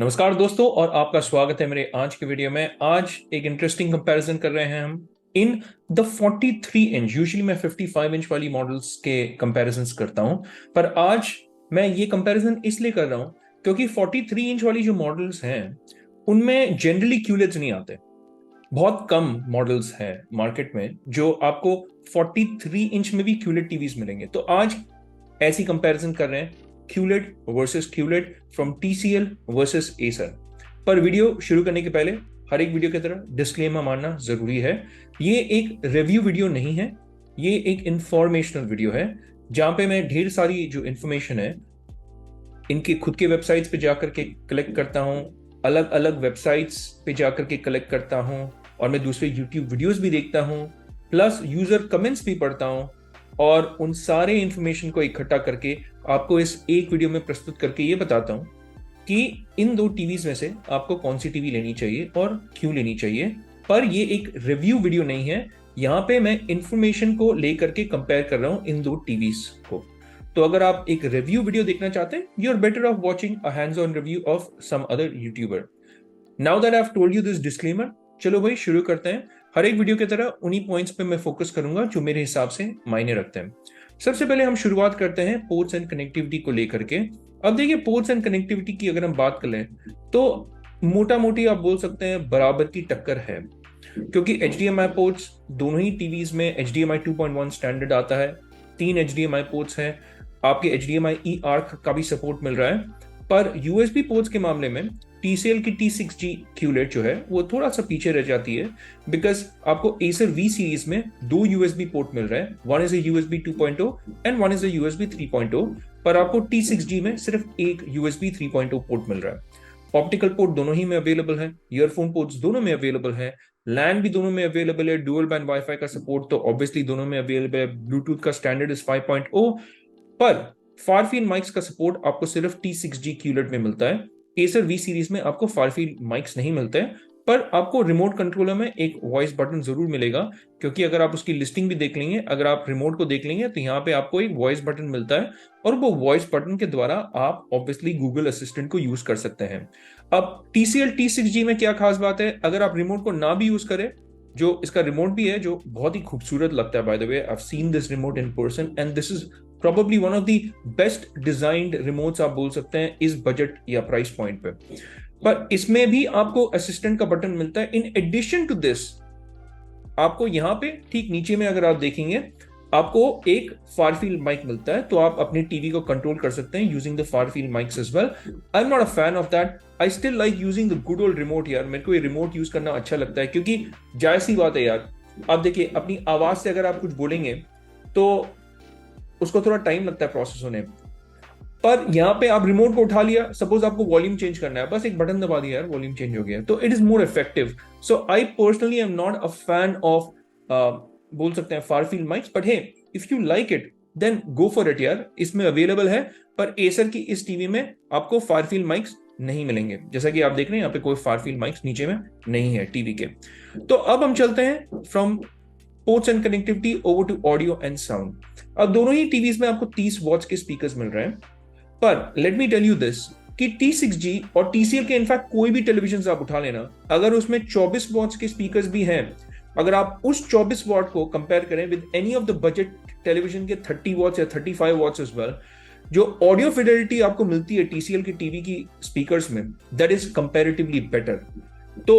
नमस्कार दोस्तों, और आपका स्वागत है मेरे आज के वीडियो में। आज एक इंटरेस्टिंग कंपैरिजन कर रहे हैं हम इन द 43 इंच। यूजुअली मैं 55 इंच वाली मॉडल्स के कंपैरिजंस करता हूं, पर आज मैं ये कंपैरिजन इसलिए कर रहा हूं क्योंकि 43 इंच वाली जो मॉडल्स हैं उनमें जनरली क्यूलेट्स नहीं आते। बहुत कम मॉडल्स हैं मार्केट में जो आपको 43 इंच में भी क्यूलेट टीवीज मिलेंगे। तो आज ऐसी कंपैरिजन कर रहे हैं, QLED versus QLED from TCL versus Acer. पर वीडियो शुरू करने के पहले हर एक वीडियो की तरह डिस्क्लेमर मानना जरूरी है। ये एक रिव्यू वीडियो नहीं है, ये एक इंफॉर्मेशनल वीडियो है जहां पे मैं ढेर सारी जो इंफॉर्मेशन है इनके खुद के वेबसाइट्स पे जाकर के कलेक्ट करता हूं, अलग अलग वेबसाइट्स पे जाकर के कलेक्ट करता हूं, और मैं दूसरे यूट्यूब वीडियोस भी देखता हूं, प्लस यूजर कमेंट्स भी पढ़ता हूं, और उन सारे इंफॉर्मेशन को इकट्ठा करके आपको इस एक वीडियो में प्रस्तुत करके ये बताता हूं कि इन दो टीवीज में से आपको कौन सी टीवी लेनी चाहिए और क्यों लेनी चाहिए। पर ये एक रिव्यू वीडियो नहीं है, यहां पे मैं इंफॉर्मेशन को लेकर के कंपेयर कर रहा हूं इन दो टीवीज को। तो अगर आप एक रिव्यू वीडियो देखना चाहते हैं, you are better off watching a hands on review of some other YouTuber. Now that I have told you this disclaimer, चलो भाई शुरू करते हैं। हर एक वीडियो की तरह उन्हीं पॉइंट्स पे मैं फोकस करूंगा जो मेरे हिसाब से मायने रखते हैं। सबसे पहले हम शुरुआत करते हैं पोर्ट्स एंड कनेक्टिविटी को लेकर के। अब देखिए, पोर्ट्स एंड कनेक्टिविटी की अगर हम बात कर लें तो मोटा मोटी आप बोल सकते हैं बराबर की टक्कर है, क्योंकि HDMI पोर्ट्स दोनों ही टीवीज में HDMI 2.1 स्टैंडर्ड आता है। 3 HDMI पोर्ट्स हैं, आपके HDMI E आर्क का भी सपोर्ट मिल रहा है। पर USB पोर्ट्स के मामले में TCL की T6G QLED जो है वो थोड़ा सा पीछे रह जाती है, बिकॉज आपको Acer V सीरीज में 2 USB पोर्ट मिल रहा है, one is a USB 2.0 and one is a USB 3.0, पर आपको T6G में सिर्फ एक USB 3.0 पोर्ट मिल रहा है। ऑप्टिकल पोर्ट दोनों ही में अवेलेबल है, ईयरफोन पोर्ट्स दोनों में अवेलेबल है, लैन भी दोनों में अवेलेबल है, डुअल बैंड वाईफाई का सपोर्ट तो ऑब्वियसली दोनों में अवेलेबल है, ब्लूटूथ का स्टैंडर्ड इज 5.0, पर फार फील्ड माइक्स का सपोर्ट आपको सिर्फ T6G QLED में मिलता है। Acer V सीरीज में आपको फार फील्ड माइक्स नहीं मिलते हैं, पर आपको रिमोट कंट्रोलर में एक वॉइस बटन जरूर मिलेगा, क्योंकि अगर आप उसकी लिस्टिंग भी देख लेंगे, अगर आप रिमोट को देख लेंगे तो यहाँ पे आपको एक वॉइस बटन मिलता है, और वो वॉइस बटन के द्वारा आप ऑब्वियसली गूगल असिस्टेंट को यूज कर सकते हैं। अब TCL T6G में क्या खास बात है, अगर आप रिमोट को ना भी यूज करें, जो इसका रिमोट भी है जो बहुत ही खूबसूरत लगता है, by the way I have seen this remote in person and this is probably one of the best designed remotes आप बोल सकते हैं इस बजट या प्राइस पॉइंट पे। पर इसमें भी आपको असिस्टेंट का बटन मिलता है। इन एडिशन टू दिस आपको यहाँ पे ठीक नीचे में अगर आप देखेंगे आपको एक फार फील्ड माइक मिलता है, तो आप अपनी टीवी को कंट्रोल कर सकते हैं using the far field mics as well. I am not a fan of that, I still like using the good old remote. यार मेरे को ये रिमोट यूज करना अच्छा लगता है, क्योंकि जायज सी बात है यार, आप देखिए अपनी आवाज से अगर आप कुछ बोलेंगे तो उसको थोड़ा टाइम लगता है प्रोसेस होने, पर यहाँ पे आप रिमोट को उठा लिया, सपोज आपको वॉल्यूम चेंज करना है, बस एक बटन दबा दिया यार, वॉल्यूम चेंज हो गया, तो it is more effective. So I personally am not a fan of बोल सकते हैं far field mics, but hey if you like it then go for it यार, इसमें अवेलेबल है। पर एसर की इस टीवी में आपको फार फील्ड माइक्स नहीं मिलेंगे, जैसा कि आप देख रहे हैं यहाँ पे कोई फार फील्ड माइक्स नीचे में नहीं है टीवी के। तो अब हम चलते हैं from ports and connectivity over to audio and sound. अब दोनों ही टीवीज में आपको 30 वॉट्स के स्पीकर्स मिल रहे हैं, पर let me tell you this कि T6G और TCL के इनफैक्ट कोई भी टेलीविजन आप उठा लेना, अगर उसमें 24 वॉट्स के स्पीकर्स भी हैं, अगर आप उस 24 वॉट को कंपेयर करें with any of the budget television के 30 वॉट्स या 35 वॉट्स एज वेल, जो ऑडियो फिडेलिटी आपको मिलती है TCL की टीवी की स्पीकर्स में, दैट इज कंपैरेटिवली बेटर। तो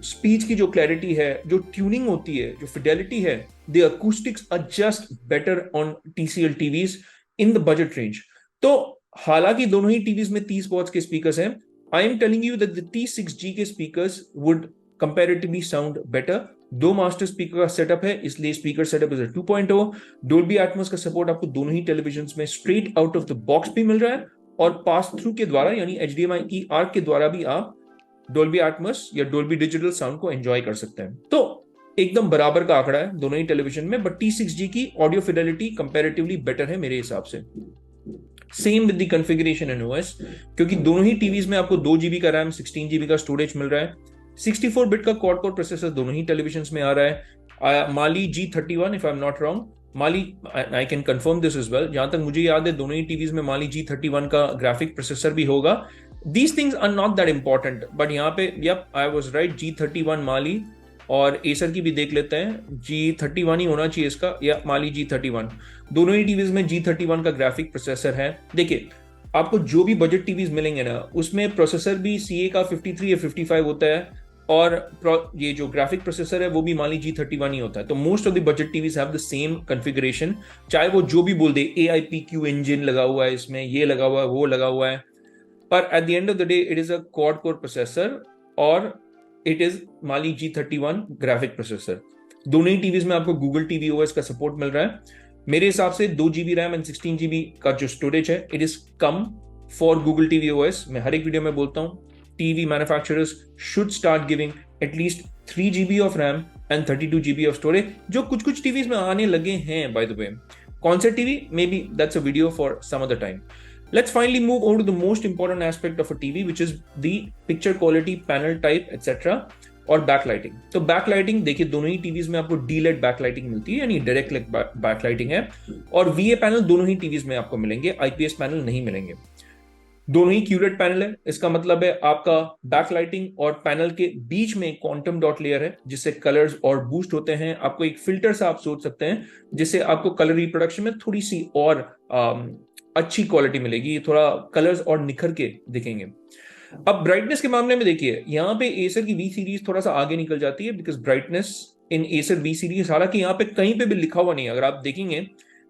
स्पीच की जो क्लैरिटी है, जो ट्यूनिंग होती है, जो फिडेलिटी है, the acoustics are just better on TCL TVs in the budget range. तो हालांकि दोनों ही टीवीज में 30 वॉट्स के स्पीकर्स हैं, I am telling you that the T6G के speakers would comparatively sound better. 2 master speaker का सेटअप है, इसलिए speaker setup is 2.0। Dolby Atmos का सपोर्ट आपको दोनों ही टेलीविजन में straight out of the box भी मिल रहा है, और पास थ्रू के द्वारा यानी HDMI E आर्क के द्वारा भी आप डोल्बी एटमॉस या डोल्बी डिजिटल साउंड को एंजॉय कर सकते हैं। तो एकदम बराबर का आंकड़ा है दोनों ही टेलीविजन में, बट T6G की ऑडियो फिडेलिटी कंपैरेटिवली बेटर है मेरे हिसाब से। Same with the configuration and OS, क्योंकि दोनों ही टीवीज में आपको 2 GB का रैम, 16 GB का स्टोरेज मिल रहा है, 64 बिट का क्वाड कोर प्रोसेसर दोनों ही टेलीविजन में आ रहा है, Mali G31 if I am not wrong, Mali I can confirm this as well, जहां तक मुझे याद है दोनों ही टीवीज में Mali G31 का ग्राफिक प्रोसेसर भी होगा, these things are not that important, but यहाँ पे yup I was right, G31 Mali और एसर की भी देख लेते हैं। G31 ही होना चाहिए इसका, या माली G31। दोनों ही टीवीज में G31 का ग्राफिक प्रोसेसर है। देखिए आपको जो भी बजट टीवीज मिलेंगे ना, उसमें प्रोसेसर भी CA का 53 या 55 होता है, और ये जो ग्राफिक प्रोसेसर है वो भी मान ली G31 ही होता है। तो most of the budget TVs have the same configuration, चाहे वो जो भी बोल दे AIPQ इंजन लगा हुआ है इसमें, ये लगा हुआ है, वो लगा हुआ है, पर at the end of the day it is a quad core processor और it is Mali G31 graphic processor. दोनों ही टीवीज में आपको गूगल टीवी ओएस का सपोर्ट मिल रहा है। मेरे हिसाब से 2 GB रैम एंड 16 GB का जो स्टोरेज है, it is come for Google TV OS. मैं हर एक वीडियो में बोलता हूँ TV manufacturers should start giving at least 3 GB of RAM and 32 GB of storage, जो कुछ कुछ टीवीज में आने लगे हैं by the way। कौन से TV? Maybe that's a video for some other time. Let's finally move over to the most important aspect of a TV, which is the picture quality, panel type, etc. और backlighting. तो backlighting देखिए, दोनों ही TVs में आपको डीलेड backlighting मिलती है, यानी डायरेक्ट बैकलाइटिंग है, और VA पैनल दोनों ही टीवीज में आपको मिलेंगे, IPS पैनल नहीं मिलेंगे। दोनों ही QLED पैनल है, इसका मतलब है आपका बैकलाइटिंग और पैनल के बीच में क्वांटम डॉट लेयर है, जिससे कलर्स और बूस्ट होते हैं। आपको एक फिल्टर सा आप सोच सकते हैं, जिससे आपको कलर रिप्रोडक्शन में थोड़ी सी और अच्छी क्वालिटी मिलेगी, थोड़ा कलर्स और निखर के दिखेंगे। अब ब्राइटनेस के मामले में देखिए, यहाँ पे एसर की V सीरीज थोड़ा सा आगे निकल जाती है, because brightness in Acer V series, हालांकि यहाँ पे कहीं पे भी लिखा हुआ नहीं है। अगर आप देखेंगे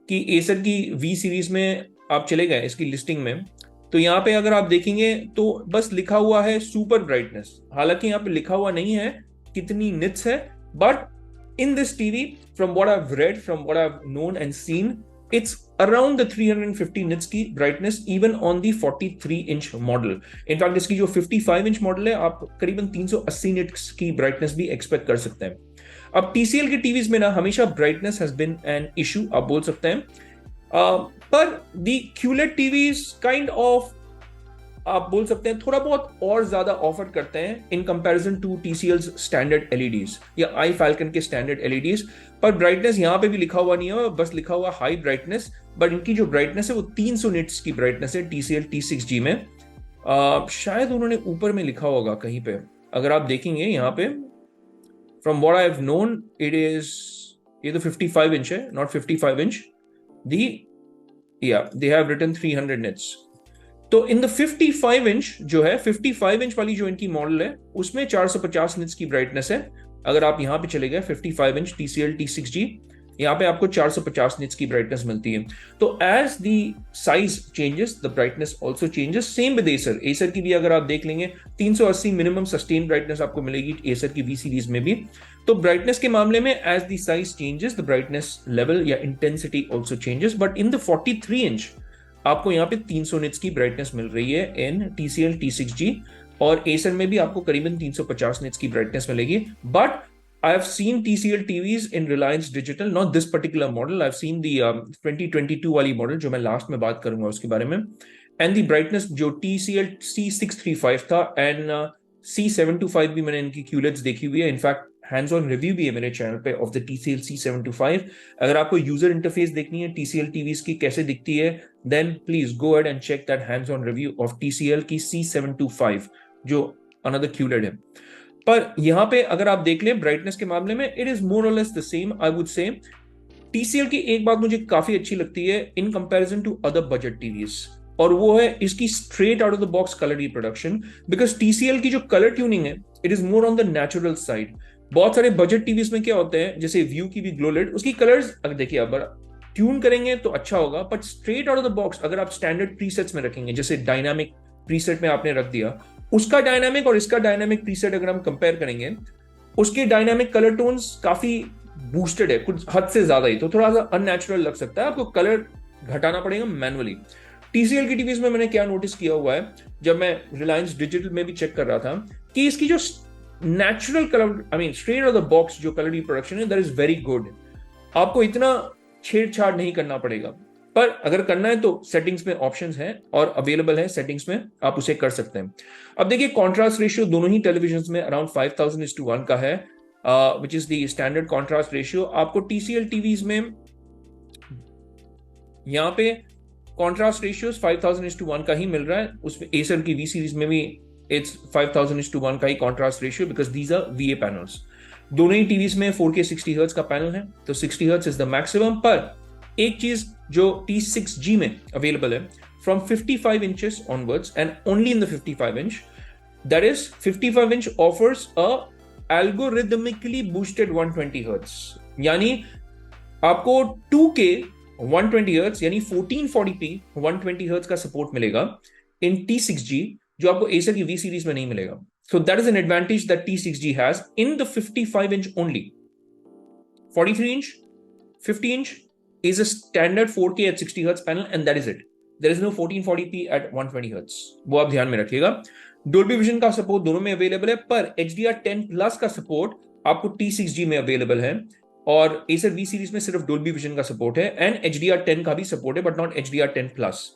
कि एसर की V सीरीज में आप चले गए इसकी लिस्टिंग में, तो यहाँ पे अगर आप देखेंगे तो बस लिखा हुआ है सुपर ब्राइटनेस, हालांकि यहाँ पे लिखा हुआ नहीं है कितनी निट्स है। But in this TV, from what I have read, from what I have known and seen, it's around the 350 nits की brightness even on the 43 inch model. In fact इसकी जो 55 इंच मॉडल है, आप करीबन 380 निट्स की brightness भी expect कर सकते हैं। अब TCL के टीवीज में ना हमेशा brightness has been an issue, आप बोल सकते हैं। पर दी QLED टीवीज काइंड ऑफ, आप बोल सकते हैं, थोड़ा बहुत और ज्यादा ऑफर करते हैं in comparison to TCL's standard LEDs या आई फैल्कन के स्टैंडर्ड LEDs। पर ब्राइटनेस यहाँ पे भी लिखा हुआ नहीं है, बस लिखा हुआ हाई ब्राइटनेस, बट इनकी जो ब्राइटनेस है वो 300 निट्स की ब्राइटनेस है TCL T6G में। शायद उन्होंने ऊपर में लिखा होगा कहीं पे, अगर आप देखेंगे यहाँ पे, from what I have known it is, ये तो 55 इंच है, not 55 inch. they have written 300 nits। तो इन द 55 इंच जो है, 55 इंच वाली जो इनकी मॉडल है, उसमें 450 निट्स की ब्राइटनेस है। अगर आप यहां पे चले गए 55 इंच TCL T6G, यहाँ पे आपको 450 निट्स की ब्राइटनेस मिलती है। तो as the size changes, the brightness also changes. Same with Acer की भी अगर आप देख लेंगे 380 मिनिमम सस्टेन ब्राइटनेस आपको मिलेगी एसर की V सीरीज में भी। तो ब्राइटनेस के मामले में as the size changes, the brightness level या intensity also changes. But in the 43 inch आपको यहाँ पे 300 निट्स की ब्राइटनेस मिल रही है इन TCL T6G, और एसर में भी आपको करीबन 350 निट्स की ब्राइटनेस मिलेगी। But I have seen TCL TVs in Reliance Digital, not this particular model. I've seen the 2022 वाली मॉडल, जो मैं लास्ट में बात करूंगा उसके बारे में, एंड दी ब्राइटनेस जो TCL C635 था एंड C725 भी मैंने इनकी QLEDs देखी हुई है। इनफैक्ट हैंड्स ऑन रिव्यू भी है मेरे चैनल पे ऑफ द TCL C725। अगर आपको यूजर इंटरफेस देखनी है TCL TVs की कैसे दिखती है, then please go ahead and check that hands on review of TCL की C725, जो अनदर QLED है। पर यहां पे अगर आप देख लें ब्राइटनेस के मामले में, इट इज मोर और less the same, I would से। TCL की एक बात मुझे काफी अच्छी लगती है in comparison to other budget TVs, और वो है इसकी straight out of the box colour reproduction. Because TCL की जो कलर ट्यूनिंग है, it is more on the natural side. बहुत सारे बजट टीवीज में क्या होते हैं, जैसे व्यू की भी ग्लोलेड, उसकी कलर्स अगर देखिए आप ट्यून करेंगे तो अच्छा होगा, but straight out of the box अगर आप स्टैंडर्ड प्रीसेट्स में रखेंगे, जैसे डायनामिक प्रीसेट में आपने रख दिया, उसका डायनामिक और इसका डायनामिक प्रीसेट अगर हम कंपेयर करेंगे, उसके डायनामिक कलर टोन्स काफी बूस्टेड है, कुछ हद से ज्यादा ही, तो थोड़ा सा अननेचुरल लग सकता है, आपको कलर घटाना पड़ेगा मैनुअली। TCL की टीवीज में मैंने क्या नोटिस किया हुआ है, जब मैं रिलायंस डिजिटल में भी चेक कर रहा था, कि इसकी जो natural colour, I mean straight out of the box जो कलर रिप्रोडक्शन है, दैट इज वेरी गुड। आपको इतना छेड़छाड़ नहीं करना पड़ेगा, पर अगर करना है तो सेटिंग्स में ऑप्शंस हैं और अवेलेबल है सेटिंग्स में, आप उसे कर सकते हैं। अब देखिए कॉन्ट्रास्ट रेशियो दोनों ही टेलीविजन में अराउंड 5000:1 का है, which is the standard contrast ratio. आपको TCL टीवीज में यहाँ पे कॉन्ट्रास्ट रेशियोज 5000:1 का ही मिल रहा है, उसमें एसर की वी सीरीज में भी इट्स 5000:1 का ही contrast ratio, because these are VA panels. दोनों ही टीवीज में 4K 60 हर्ट्ज का पैनल है, तो 60 हर्ट्ज इज द मैक्सिमम। पर एक चीज जो T6G में अवेलेबल है, from 55 inches onwards and only in the 55 inch, that is 55 inch offers a algorithmically boosted 120 hertz, यानी आपको 2K 120 हर्ट्ज यानी 1440p 120 हर्ट्ज का सपोर्ट मिलेगा इन T6G, जो आपको एसर की वी सीरीज में नहीं मिलेगा। So that is an advantage that T6G has in the 55 inch only. 43 inch, 50 inch is a standard 4K at 60 Hz panel, and that is it. There is no 1440p at 120 Hz. वो आप ध्यान में रखिएगा। Dolby Vision का support दोनों में available है, पर HDR10 Plus का सपोर्ट आपको T6G में अवेलेबल है, और Acer V सीरीज में सिर्फ Dolby Vision का सपोर्ट है, एंड HDR10 का भी सपोर्ट है, but not HDR10 Plus.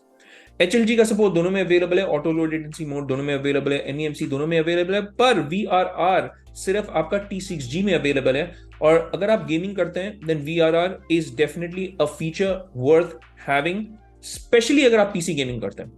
HLG का सपोर्ट दोनों में अवेलेबल है, ऑटो लो लेटेंसी मोड दोनों में अवेलेबल है, NEMC दोनों में अवेलेबल है, पर VRR सिर्फ आपका T6G में अवेलेबल है। और अगर आप गेमिंग करते हैं, then VRR is definitely a feature worth having, especially अगर आप पीसी गेमिंग करते हैं।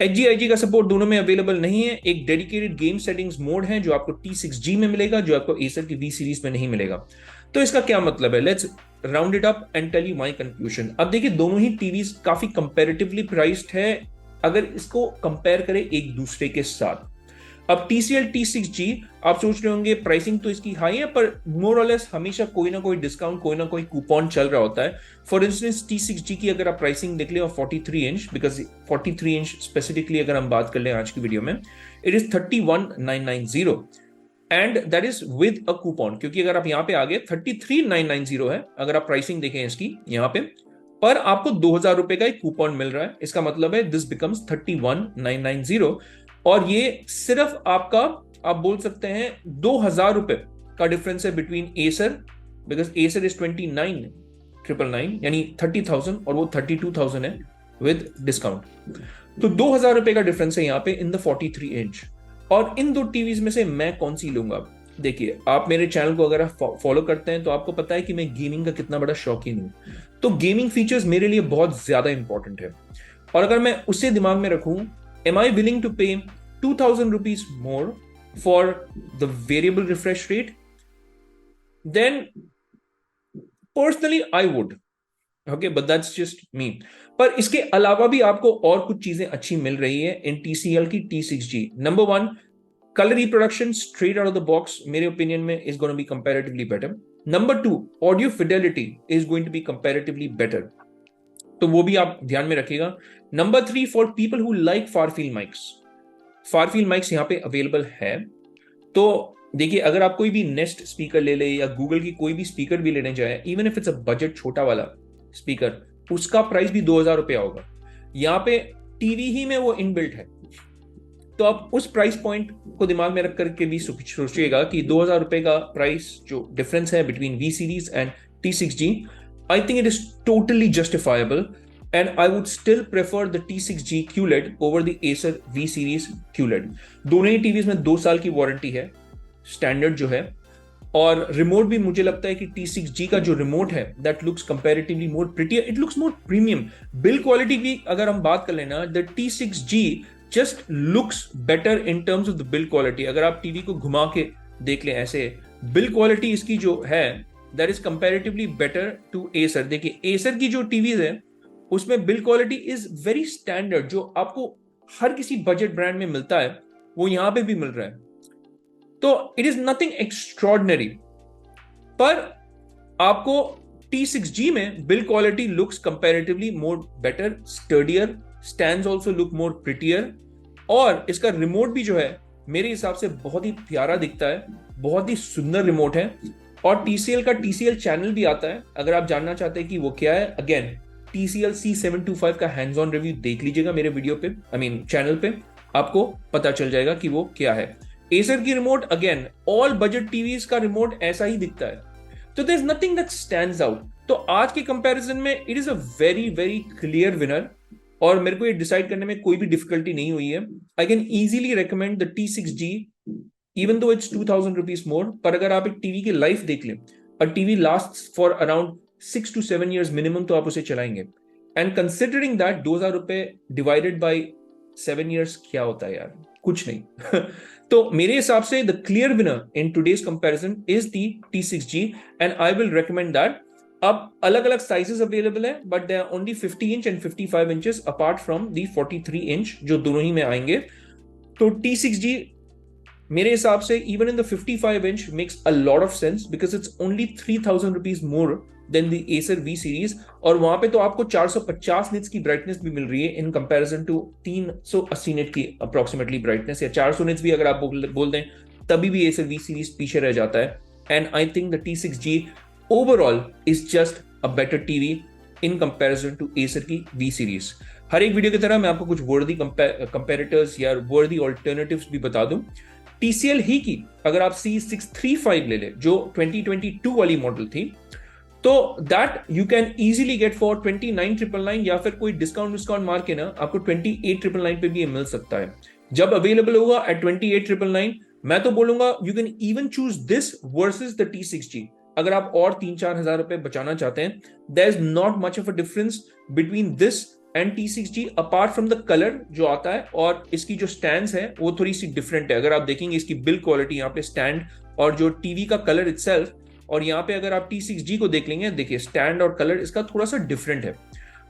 HGIG का सपोर्ट दोनों में अवेलेबल नहीं है। एक डेडिकेटेड गेम सेटिंग्स मोड है जो आपको T6G में मिलेगा, जो आपको Acer की V सीरीज में नहीं मिलेगा। तो इसका क्या मतलब है? Let's round it up and tell you my conclusion. अब देखिए, दोनों ही टीवीज काफी कंपैरेटिवली प्राइस्ड है अगर इसको कंपेयर करें एक दूसरे के साथ। अब TCL T6G, आप सोच रहे होंगे प्राइसिंग तो इसकी हाई है, पर मोर और लेस हमेशा कोई ना कोई डिस्काउंट, कोई ना कोई कूपन चल रहा होता है। फॉर इंस्टेंस T6G की अगर आप प्राइसिंग देख ले और 43 इंच, बिकॉज 43 इंच स्पेसिफिकली अगर हम बात कर लें आज की वीडियो में, it is 31,990 and that is with a coupon, क्योंकि अगर आप यहां पे आ गए 33,990 है अगर आप प्राइसिंग देखें इसकी यहां पे, पर आपको 2,000 रुपए का एक कूपन मिल रहा है। इसका मतलब है दिस बिकम्स 31,990, और ये सिर्फ आपका, आप बोल सकते हैं 2,000 रुपए का डिफरेंस है between Acer, because Acer is 29,999 यानी 30,000 और वो 32,000 है विद डिस्काउंट। तो 2,000 रुपए का डिफरेंस है यहाँ पे इन द 43 इंच। और इन दो टीवीज में से मैं कौन सी लूंगा? देखिए, आप मेरे चैनल को अगर आप फॉलो करते हैं तो आपको पता है कि मैं गेमिंग का कितना बड़ा शौकीन हूं, तो गेमिंग फीचर्स मेरे लिए बहुत ज्यादा इंपॉर्टेंट है। और अगर मैं उसे दिमाग में रखूं, M I willing to pay 2,000 rupees more for the variable refresh rate? Then personally I would, okay, but that's just me. पर इसके अलावा भी आपको और कुछ चीजें अच्छी मिल रही है इन TCL की T6G। Number 1, color reproduction straight out of the box मेरे ओपिनियन में is going to be comparatively better. Number 2, audio fidelity is going to be comparatively better. तो वो भी आप ध्यान में रखिएगा। Number 3, for people who like far field mics, far field mics यहाँ पे अवेलेबल है। तो देखिए, अगर आप कोई भी नेस्ट स्पीकर ले ले या गूगल की कोई भी स्पीकर भी लेने जाए, even if it's a budget छोटा वाला स्पीकर, उसका प्राइस भी 2,000 रुपया होगा। यहाँ पे टीवी ही में वो इनबिल्ट है, तो आप उस प्राइस पॉइंट को दिमाग में रख करके भी सोचिएगा कि 2,000 रुपए का प्राइस जो डिफरेंस है between V series and T6G, I think it is totally justifiable, and I would still prefer the T6G QLED over the Acer V series QLED। दोनों ही टीवीज में 2 साल की वारंटी है स्टैंडर्ड जो है, और रिमोट भी मुझे लगता है कि T6G का जो रिमोट है that looks comparatively more prettier, it looks more premium. Build quality की अगर हम बात कर लेना, the T6G just looks better in terms of the build quality। अगर आप टीवी को घुमा के देख लें ऐसे, बिल्ड क्वालिटी इसकी जो है that is comparatively better to Acer। देखिए, Acer की जो टीवीज है उसमें build quality is very standard, जो आपको हर किसी बजट ब्रांड में मिलता है वो यहां पे भी मिल रहा है। तो इट इज नथिंग एक्स्ट्रॉर्डिनरी, पर आपको T6G में build quality looks comparatively more better, sturdier, stands also look more prettier, और इसका रिमोट भी जो है मेरे हिसाब से बहुत ही प्यारा दिखता है, बहुत ही सुंदर रिमोट है। और TCL का TCL चैनल भी आता है, अगर आप जानना चाहते हैं कि वो क्या है, अगेन TCL C725 का हैंड्स ऑन रिव्यू देख लीजिएगा मेरे वीडियो पे, चैनल पे, आपको पता चल जाएगा कि वो क्या है। Acer की remote, again all budget TVs का रिमोट ऐसा ही दिखता है, तो there is nothing that stands out. तो आज के कंपैरिजन में it is a very very clear winner, और मेरे को ये डिसाइड करने में कोई भी डिफिकल्टी नहीं हुई है। I can easily recommend the T6G even though it's 2,000 rupees मोर, पर अगर आप एक टीवी की लाइफ देख लें, और TV last for around 6 to 7 years minimum, तो आप उसे चलाएंगे। एंड कंसिडरिंग दैट 2,000 रुपए डिवाइडेड बाई 7 ईयर्स क्या होता है यार, कुछ नहीं। तो मेरे हिसाब से the clear winner in today's comparison is the T6G and I will recommend that. अब अलग अलग साइजेस अवेलेबल है, but they are only 50 inch and 55 inches apart from the 43 inch जो दोनों ही में आएंगे। तो T6G मेरे हिसाब से even in the 55 inch makes a lot of sense because it's only 3,000 rupees more than the Acer V series, और वहां पे तो आपको 450 निट्स की ब्राइटनेस भी मिल रही है इन कंपैरिजन टू 380 निट की अप्रोक्सीमेटली ब्राइटनेस, या 400 निट्स भी अगर आप बोल दें तभी भी Acer V सीरीज पीछे रह जाता है। And I think the T6G overall is just a better TV in comparison to Acer की V सीरीज। हर एक वीडियो की तरह मैं आपको कुछ वर्दी कंपैरेटर्स या वर्दी ऑल्टरनेटिव्स भी बता दूं। TCL ही की अगर आप C635 ले ले जो 2022 वाली मॉडल थी, तो that you can easily get for 29,999, या फिर कोई डिस्काउंट मार के ना आपको 28,999 पे भी मिल सकता है। जब अवेलेबल होगा एट 28,999, मैं तो बोलूंगा you can even choose this versus the T6G। अगर आप और 3-4 हजार रुपए बचाना चाहते हैं, there is not much of a difference between this and T6G apart from the colour जो आता है, और इसकी जो स्टैंड्स है वो थोड़ी सी डिफरेंट है। अगर आप देखेंगे इसकी बिल्ड क्वालिटी, यहाँ पे स्टैंड और जो टीवी का कलर इटसेल्फ, और यहाँ पे अगर आप T6G को देख लेंगे, देखिए स्टैंड और कलर इसका थोड़ा सा डिफरेंट है।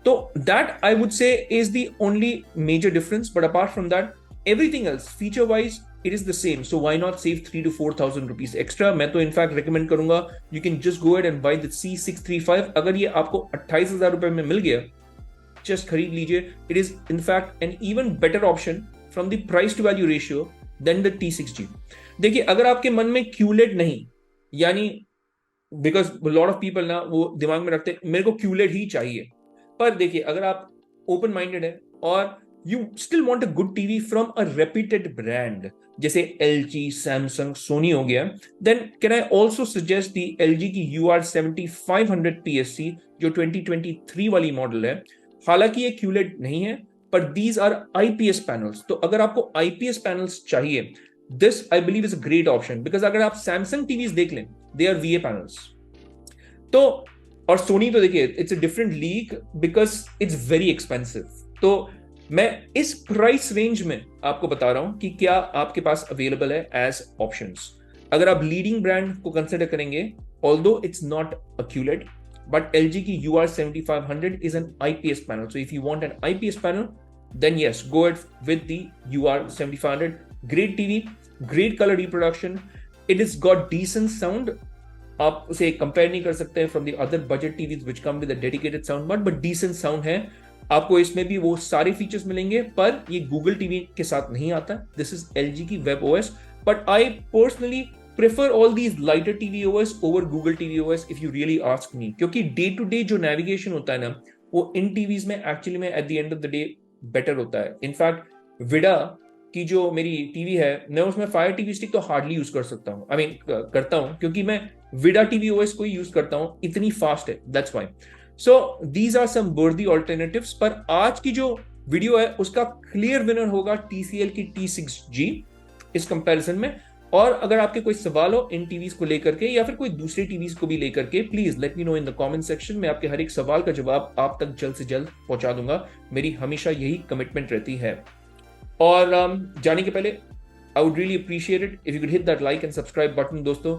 तो that I would say is the only major difference, but apart from that everything else feature wise it is the same, so why not save 3 to 4,000 rupees extra? मैं तो in fact recommend करूंगा you can just go ahead and buy the C635। अगर ये आपको 28,000 रुपए में मिल गया, just खरीद लीजिए। It is in fact an even better option from the price to value ratio than the T6G। देखिए अगर आपके मन में QLED नहीं, यानी बिकॉज लॉट ऑफ पीपल ना वो दिमाग में रखते मेरे को QLED ही चाहिए, पर देखिए अगर आप ओपन माइंडेड है और you still want a good TV from a reputed brand जैसे LG, सैमसंग, सोनी हो गया, then can I also suggest the LG की UR7500 PSC जो 2023 वाली मॉडल है। हालांकि ये QLED नहीं है, पर दीज आर IPS पैनल्स। तो अगर आपको IPS पैनल्स चाहिए, this I believe is a great option, because अगर आप सैमसंग टीवीज देख लें दे आर VA पैनल्स। तो और सोनी तो देखिए it's a different league because it's very expensive. तो मैं इस प्राइस रेंज में आपको बता रहा हूं कि क्या आपके पास अवेलेबल है एज ऑप्शंस। अगर आप लीडिंग ब्रांड को कंसिडर करेंगे, although it's not a QLED, but LG की UR7500 is an IPS panel. So if you want an IPS panel, then yes, go ahead with the UR7500. Great TV, great color reproduction. It has got decent sound. आप उसे compare नहीं कर सकते from the other budget TVs which come with a dedicated sound bar, but decent sound है। आपको इसमें भी वो सारे फीचर्स मिलेंगे, पर ये गूगल टीवी के साथ नहीं आता। दिस इज LG की web OS, but I personally prefer all these lighter TV OS over Google TV OS if you really ask me, क्योंकि डे टू डे जो नेविगेशन होता है ना वो इन टीवीज में एक्चुअली में eight the end of the day better होता है। इनफैक्ट विडा की जो मेरी टीवी है, मैं उसमें फायर टीवी स्टिक तो हार्डली यूज कर सकता हूँ, आई मीन करता हूँ, क्योंकि मैं विडा टीवी OS को ही यूज करता हूँ, इतनी फास्ट है, that's why. So these are some worthy alternatives. पर आज की जो वीडियो है उसका क्लियर विनर होगा TCL की T6G इस कंपैरिजन में। और अगर आपके कोई सवाल हो इन टीवीज को लेकर के या फिर कोई दूसरे टीवीज को भी लेकर के, please let me know in the comment section. मैं आपके हर एक सवाल का जवाब आप तक जल्द से जल्द पहुंचा दूंगा, मेरी हमेशा यही कमिटमेंट रहती है। और जाने के पहले I would really appreciate it if you could hit that like and subscribe button. दोस्तों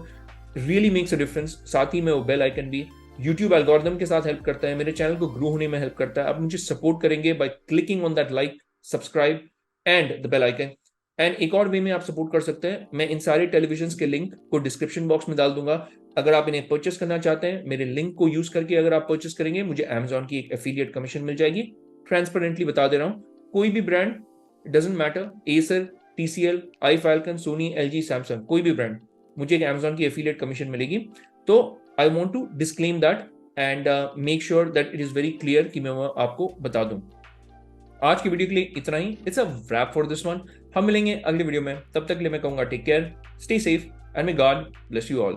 रियली मेक्स अ डिफरेंस। साथ ही में वो बेल आइकन भी यूट्यूब एल्गोरिथम के साथ हेल्प करता है, मेरे चैनल को ग्रो होने में हेल्प करता है। आप मुझे सपोर्ट करेंगे by clicking on that like, subscribe and the bell icon. And एक और वे में आप सपोर्ट कर सकते हैं, मैं इन सारे टेलीविजन के लिंक को डिस्क्रिप्शन बॉक्स में डाल दूंगा। अगर आप इन्हें परचेस करना चाहते हैं, मेरे लिंक को यूज करके अगर आप परचेस करेंगे, मुझे अमेजॉन की एक एफिलिएट कमीशन मिल जाएगी। ट्रांसपेरेंटली बता दे रहा हूं, कोई भी brand doesn't matter, Acer, TCL, iFFALCON, Sony, LG, Samsung, कोई भी ब्रांड, मुझे एक अमेजॉन की एफिलिएट कमीशन मिलेगी। तो I want to disclaim that and make sure that it is very clear कि मैं वो आपको बता दूं। आज की वीडियो के लिए इतना ही। It's a wrap for this one. हम मिलेंगे अगले वीडियो में, तब तक के लिए मैं कहूंगा take care, stay safe and may God bless you all.